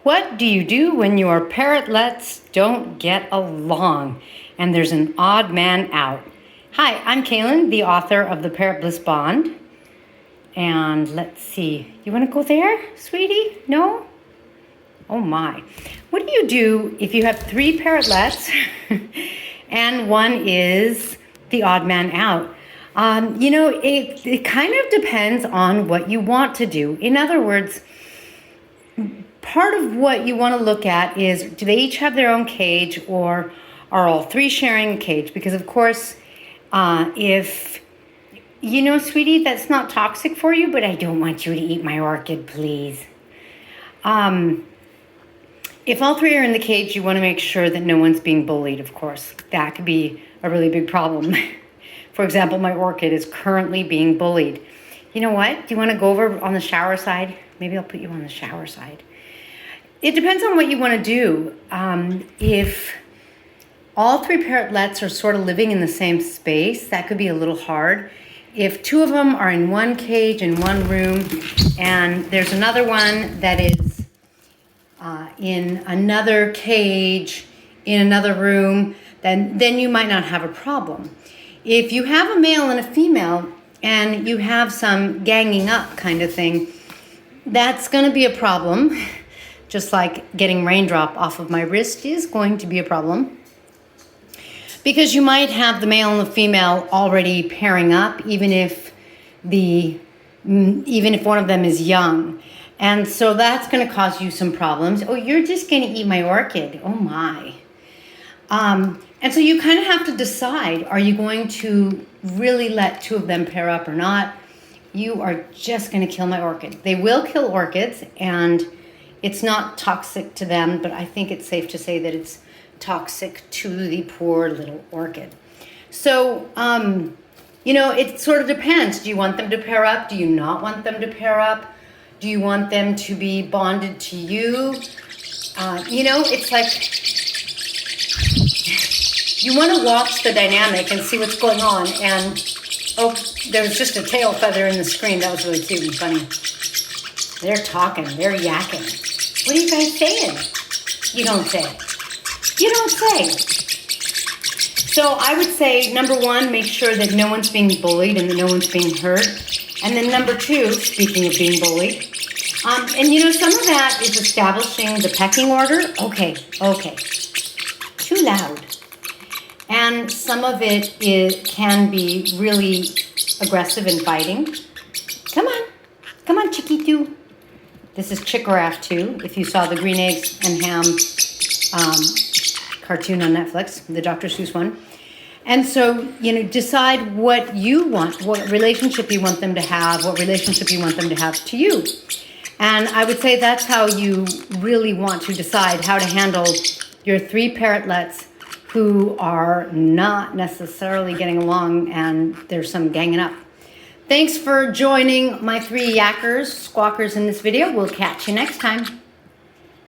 What do you do when your parrotlets don't get along and there's an odd man out? Hi, I'm Kaylin, the author of the Parrot Bliss Bond. And let's see, you want to go there, sweetie? No? Oh my. What do you do if you have 3 parrotlets and one is the odd man out? It kind of depends on what you want to do. In other words, part of what you want to look at is, do they each have their own cage, or are all 3 sharing a cage? Because of course, if, sweetie, that's not toxic for you, but I don't want you to eat my orchid, please. If all 3 are in the cage, you want to make sure that no one's being bullied, of course. That could be a really big problem. For example, my orchid is currently being bullied. You know what? Do you want to go over on the shower side? Maybe I'll put you on the shower side. It depends on what you want to do. If all 3 parrotlets are sort of living in the same space, that could be a little hard. If 2 of them are in one cage in one room and there's another one that is in another cage in another room, then you might not have a problem. If you have a male and a female and you have some ganging up kind of thing, that's going to be a problem. Just like getting raindrop off of my wrist is going to be a problem. Because you might have the male and the female already pairing up, even if one of them is young. And so that's going to cause you some problems. Oh, you're just going to eat my orchid. Oh my. And so you kind of have to decide, are you going to really let 2 of them pair up or not? You are just going to kill my orchid. They will kill orchids, and it's not toxic to them, but I think it's safe to say that it's toxic to the poor little orchid. So, it sort of depends. Do you want them to pair up? Do you not want them to pair up? Do you want them to be bonded to you? It's like you want to watch the dynamic and see what's going on. And, oh, there was just a tail feather in the screen. That was really cute and funny. They're talking. They're yakking. What are you guys saying? You don't say. You don't say. So I would say, number 1, make sure that no one's being bullied and that no one's being hurt. And then number 2, speaking of being bullied, some of that is establishing the pecking order. Okay. Too loud. And some of it can be really aggressive and fighting. Come on, Chiquito. This is Chick-a-Raff 2, if you saw the Green Eggs and Ham cartoon on Netflix, the Dr. Seuss one. And so, decide what you want, what relationship you want them to have, what relationship you want them to have to you. And I would say that's how you really want to decide how to handle your 3 parrotlets who are not necessarily getting along and there's some ganging up. Thanks for joining my 3 yackers, squawkers in this video. We'll catch you next time.